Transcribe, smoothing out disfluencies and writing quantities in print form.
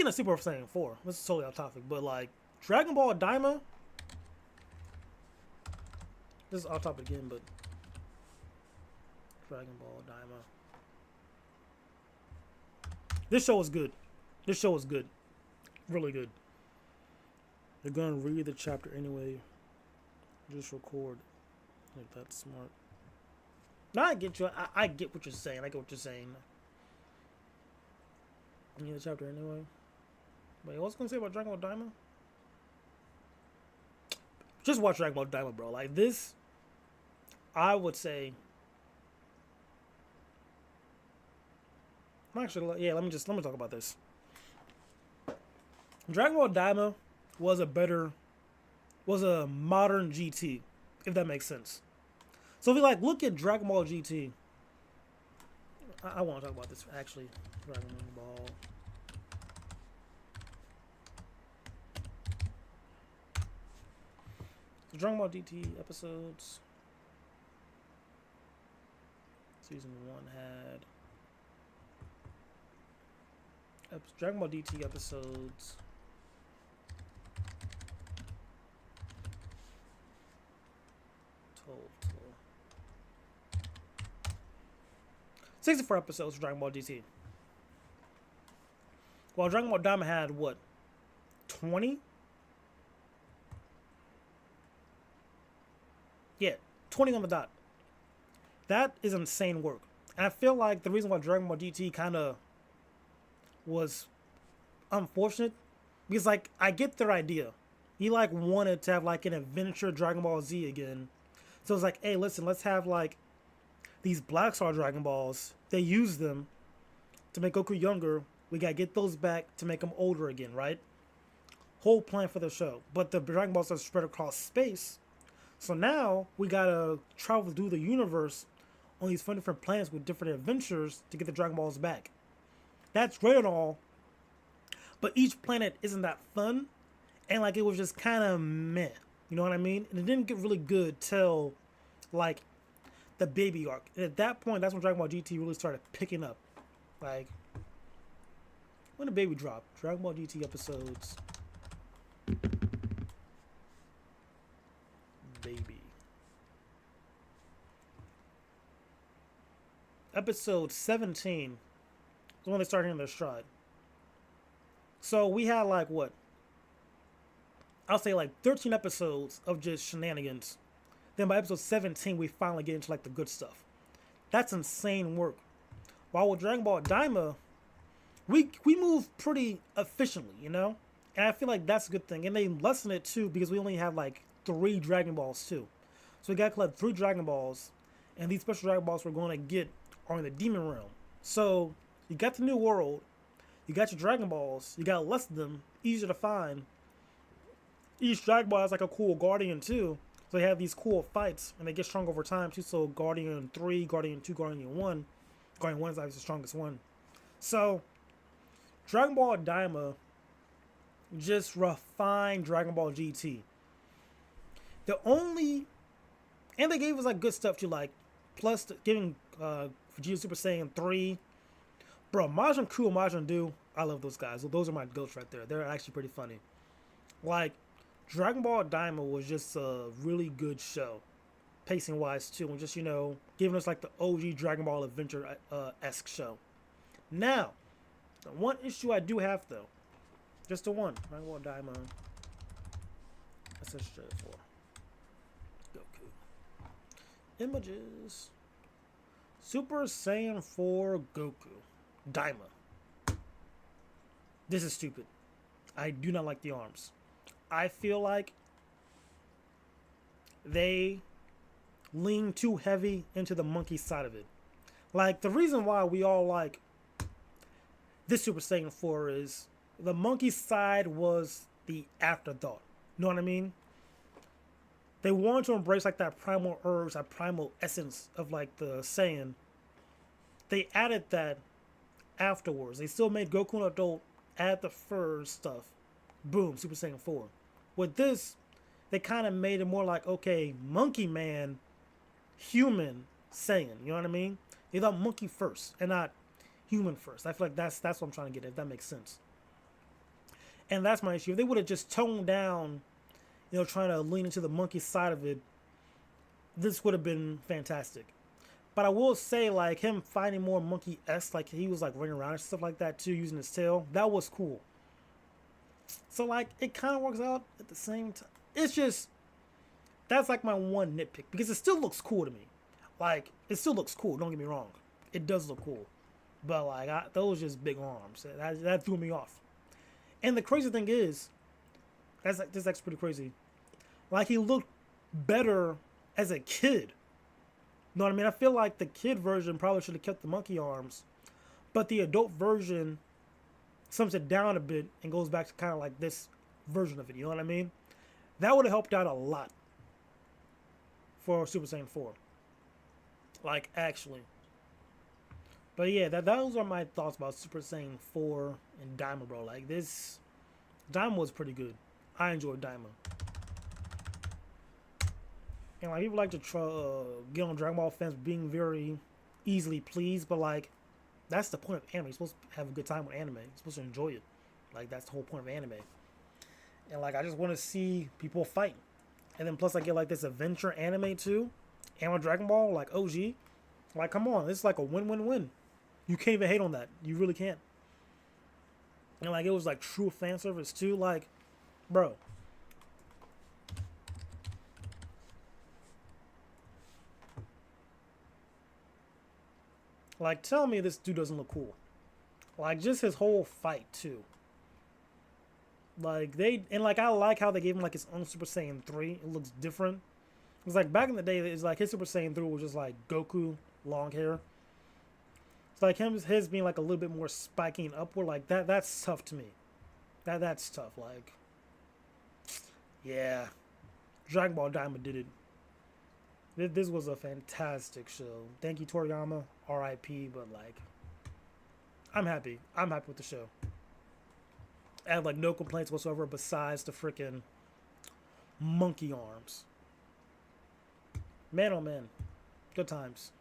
Speaking of Super Saiyan 4, this is totally off topic, but like Dragon Ball Daima, this is off topic again, but Dragon Ball Daima. This show was good. This show was good. Really good. You're gonna read the chapter anyway. Just record. Like that's smart. Now I get you. I get what you're saying. I get what you're saying. You need the chapter anyway. Wait, what's gonna say about Dragon Ball Daima? Just watch Dragon Ball Daima, bro. Like this, I would say. Actually, yeah. Let me talk about this. Dragon Ball Daima was a modern GT, if that makes sense. So if you like look at Dragon Ball GT, I want to talk about this actually. Dragon Ball. The Dragon Ball GT episodes. Season 1 had Dragon Ball DT episodes. Total 64 episodes for Dragon Ball DT. Well, Dragon Ball Daima had what? 20? Yeah, 20 on the dot. That is insane work. And I feel like the reason why Dragon Ball GT kind of was unfortunate, because like I get their idea. He like wanted to have like an adventure Dragon Ball Z again. So it's like, hey, listen, let's have like these Black Star Dragon Balls. They use them to make Goku younger. We gotta get those back to make him older again, right? Whole plan for the show. But the Dragon Balls are spread across space. So now we gotta travel through the universe on these fun different planets with different adventures to get the Dragon Balls back. That's great and all, but each planet isn't that fun, and like it was just kind of meh. You know what I mean? And it didn't get really good till like the baby arc. And at that point, that's when Dragon Ball GT really started picking up. Like when the baby dropped, Dragon Ball GT episodes. Baby. Episode 17 is when they started hitting their stride. So we had like what? I'll say like 13 episodes of just shenanigans. Then by episode 17, we finally get into like the good stuff. That's insane work. While with Dragon Ball Daima, we move pretty efficiently, you know? And I feel like that's a good thing. And they lessen it too because we only have like 3 Dragon Balls too. So we got to collect 3 Dragon Balls. And these special Dragon Balls we're going to get are in the Demon Realm. So you got the new world. You got your Dragon Balls. You got less of them. Easier to find. Each Dragon Ball has like a cool Guardian too. So they have these cool fights. And they get strong over time too. So Guardian 3, Guardian 2, Guardian 1. Guardian 1 is obviously the strongest one. So Dragon Ball Daima just refined Dragon Ball GT. The only... And they gave us like good stuff too. Like plus giving Vegeta Super Saiyan 3. Bro, Majin Buu and Majin Buu, I love those guys. Those are my goats right there. They're actually pretty funny. Like, Dragon Ball Daima was just a really good show. Pacing-wise, too. And just, you know, giving us, like, the OG Dragon Ball Adventure-esque show. Now, the one issue I do have, though. Just the one. Dragon Ball Daima. SS4. Goku. Images. Super Saiyan 4 Goku. Daima. This is stupid. I do not like the arms. I feel like they lean too heavy into the monkey side of it. Like, the reason why we all like this Super Saiyan 4 is the monkey side was the afterthought. You know what I mean? They wanted to embrace like that primal urge, that primal essence of like the Saiyan. They added that afterwards. They still made Goku an adult, add the fur stuff. Boom, Super Saiyan 4. With this, they kind of made it more like, okay, Monkey Man, human Saiyan. You know what I mean? They thought monkey first and not human first. I feel like that's what I'm trying to get at, if that makes sense. And that's my issue. If they would have just toned down, trying to lean into the monkey side of it, this would have been fantastic. But I will say, like, him finding more monkey-esque, like he was like running around and stuff like that too, using his tail. That was cool. So like, it kind of works out at the same time. It's just that's like my one nitpick because it still looks cool to me. Like, it still looks cool. Don't get me wrong, it does look cool. But like, those just big arms. That threw me off. And the crazy thing is, that's pretty crazy. Like, he looked better as a kid. You know what I mean? I feel like the kid version probably should have kept the monkey arms, but the adult version sums it down a bit and goes back to kind of like this version of it. You know what I mean? That would have helped out a lot for Super Saiyan 4. Like, actually. But yeah, those are my thoughts about Super Saiyan 4 and Daima, bro. Like, this Daima was pretty good. I enjoyed Daima. And like, people like to get on Dragon Ball fans being very easily pleased, but like, that's the point of anime. You're supposed to have a good time with anime. You're supposed to enjoy it. Like, that's the whole point of anime. And like, I just want to see people fight. And then plus I get like this adventure anime too. And on Dragon Ball, like OG. Like, come on, it's like a win-win-win. You can't even hate on that. You really can't. And like, it was like true fan service too. Like, bro. Like, tell me this dude doesn't look cool. Like, just his whole fight too. Like, I like how they gave him like his own Super Saiyan 3. It looks different. It's like back in the day, it's like his Super Saiyan 3 was just like Goku, long hair. It's like his being like a little bit more spiking upward, like that's tough to me. That's tough. Like, yeah, Dragon Ball Daima did it. This was a fantastic show. Thank you, Toriyama. R.I.P. But like, I'm happy. I'm happy with the show. I have like no complaints whatsoever besides the freaking monkey arms. Man, oh man, good times.